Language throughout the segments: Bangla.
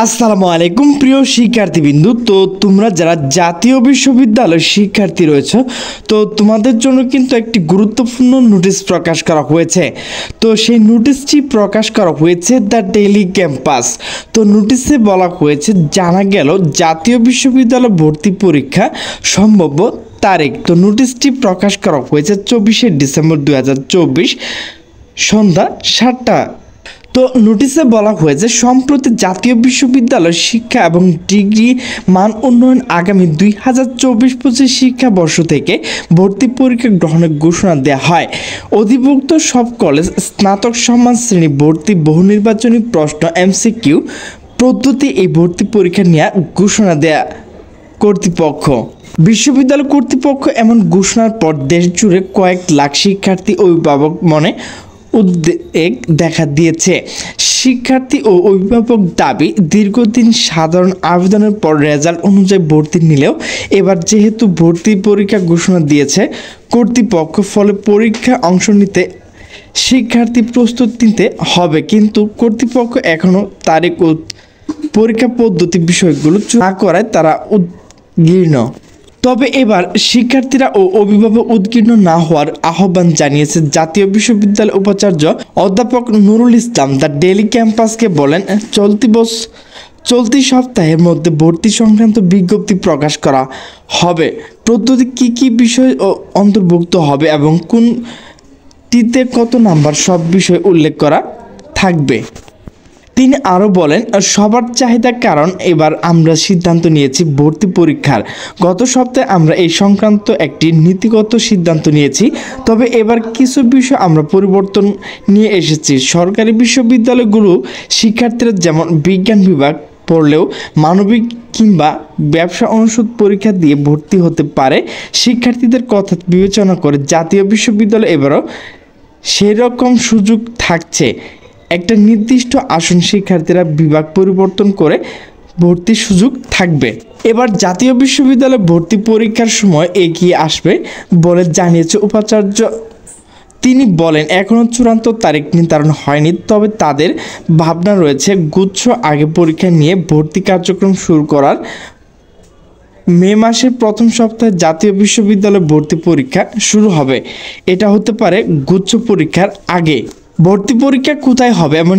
আসসালামু আলাইকুম প্রিয় শিক্ষার্থীবৃন্দু। তো তোমরা যারা জাতীয় বিশ্ববিদ্যালয়ের শিক্ষার্থী রয়েছে, তো তোমাদের জন্য কিন্তু একটি গুরুত্বপূর্ণ নোটিশ প্রকাশ করা হয়েছে। তো সেই নোটিশটি প্রকাশ করা হয়েছে দ্য ডেইলি ক্যাম্পাস। তো নোটিশে বলা হয়েছে, জানা গেল জাতীয় বিশ্ববিদ্যালয় ভর্তি পরীক্ষা সম্ভাব্য তারিখ। তো নোটিশটি প্রকাশ করা হয়েছে 24শে ডিসেম্বর 2024 সন্ধ্যা 7টা। তো নোটিশে বলা হয়েছে, সম্প্রতি জাতীয় বিশ্ববিদ্যালয় শিক্ষা এবং ডিগ্রি মান উন্নয়ন আগামী 2024-25 শিক্ষাবর্ষ থেকে ভর্তি পরীক্ষা গ্রহণের ঘোষণা দেওয়া হয়। অধিভুক্ত সব কলেজ স্নাতক সম্মান শ্রেণী ভর্তি বহু নির্বাচনী প্রশ্ন MCQ পদ্ধতি এই ভর্তি পরীক্ষা নেওয়া ঘোষণা দেয়া কর্তৃপক্ষ। বিশ্ববিদ্যালয় কর্তৃপক্ষ এমন ঘোষণার পর দেশ জুড়ে কয়েক লাখ শিক্ষার্থী অভিভাবক মনে উদ্বেগ দেখা দিয়েছে। শিক্ষার্থী ও অভিভাবক দাবি, দীর্ঘদিন সাধারণ আবেদনের পর রেজাল্ট অনুযায়ী ভর্তি নিলেও এবার যেহেতু ভর্তি পরীক্ষা ঘোষণা দিয়েছে কর্তৃপক্ষ, ফলে পরীক্ষা অংশ নিতে শিক্ষার্থী প্রস্তুত নিতে হবে, কিন্তু কর্তৃপক্ষ এখনও তারিখ ও পরীক্ষা পদ্ধতি বিষয়গুলো না করায় তারা উদ্বিগ্ন। তবে এবার শিক্ষার্থীরা ও অভিভাবক উদ্বিগ্ন না হওয়ার আহ্বান জানিয়েছে জাতীয় বিশ্ববিদ্যালয়ের উপাচার্য অধ্যাপক নুরুল ইসলাম। দ্য ডেইলি ক্যাম্পাসকে বলেন, চলতি সপ্তাহের মধ্যে ভর্তি সংক্রান্ত বিজ্ঞপ্তি প্রকাশ করা হবে। পদ্ধতি কী বিষয় অন্তর্ভুক্ত হবে এবং কোনটিতে কত নাম্বার, সব বিষয় উল্লেখ করা থাকবে। তিনি আরও বলেন, সবার চাহিদার কারণ এবার আমরা সিদ্ধান্ত নিয়েছি ভর্তি পরীক্ষার। গত সপ্তাহে আমরা এই সংক্রান্ত একটি নীতিগত সিদ্ধান্ত নিয়েছি, তবে এবার কিছু বিষয় আমরা পরিবর্তন নিয়ে এসেছি। সরকারি বিশ্ববিদ্যালয়গুলো শিক্ষার্থীরা যেমন বিজ্ঞান বিভাগ পড়লেও মানবিক কিংবা ব্যবসা অনুষদ পরীক্ষা দিয়ে ভর্তি হতে পারে। শিক্ষার্থীদের কথা বিবেচনা করে জাতীয় বিশ্ববিদ্যালয় এবারও সেই রকম সুযোগ থাকছে। একটা নির্দিষ্ট আসন শিক্ষার্থীরা বিভাগ পরিবর্তন করে ভর্তির সুযোগ থাকবে। এবার জাতীয় বিশ্ববিদ্যালয় ভর্তি পরীক্ষার সময় এগিয়ে আসবে বলে জানিয়েছে উপাচার্য। তিনি বলেন, এখনও চূড়ান্ত তারিখ নির্ধারণ হয়নি, তবে তাদের ভাবনা রয়েছে গুচ্ছ আগে পরীক্ষা নিয়ে ভর্তি কার্যক্রম শুরু করার। মে মাসের প্রথম সপ্তাহে জাতীয় বিশ্ববিদ্যালয় ভর্তি পরীক্ষা শুরু হবে। এটা হতে পারে গুচ্ছ পরীক্ষার আগে। ভর্তি পরীক্ষা কোথায় হবে এমন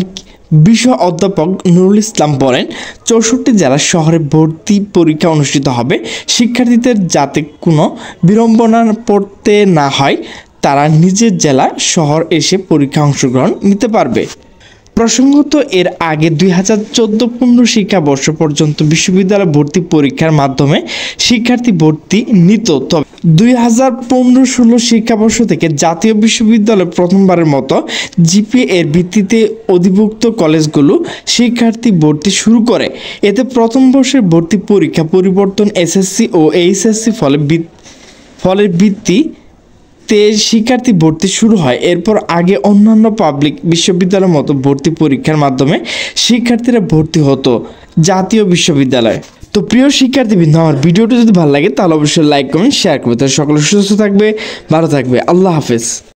বিষয় অধ্যাপক নুরুল ইসলাম বলেন, 64 জেলা শহরে ভর্তি পরীক্ষা অনুষ্ঠিত হবে। শিক্ষার্থীদের যাতে কোনো বিড়ম্বনা পড়তে না হয়, তারা নিজের জেলা শহর এসে পরীক্ষা অংশগ্রহণ নিতে পারবে। প্রসঙ্গত, এর আগে 2014-15 শিক্ষাবর্ষ পর্যন্ত বিশ্ববিদ্যালয় ভর্তি পরীক্ষার মাধ্যমে শিক্ষার্থী ভর্তি নিত। তবে 2015-16 শিক্ষাবর্ষ থেকে জাতীয় বিশ্ববিদ্যালয় প্রথমবারের মতো জিপিএ এর ভিত্তিতে অধিভুক্ত কলেজগুলো শিক্ষার্থী ভর্তি শুরু করে। এতে প্রথম বর্ষের ভর্তি পরীক্ষা পরিবর্তন এসএসসি ও এইচএসসি ফলের ভিত্তিতে শিক্ষার্থী ভর্তি শুরু হয়। এরপর আগে অন্যান্য পাবলিক বিশ্ববিদ্যালয়ের মতো ভর্তি পরীক্ষার মাধ্যমে শিক্ষার্থীরা ভর্তি হতো জাতীয় বিশ্ববিদ্যালয়ে। তো প্রিয় শিক্ষার্থীবৃন্দ, আমার ভিডিওটি যদি ভালো লাগে তাহলে অবশ্যই লাইক কমেন্ট শেয়ার করবে। তাহলে সকলে সুস্থ থাকবে, ভালো থাকবে। আল্লাহ হাফেজ।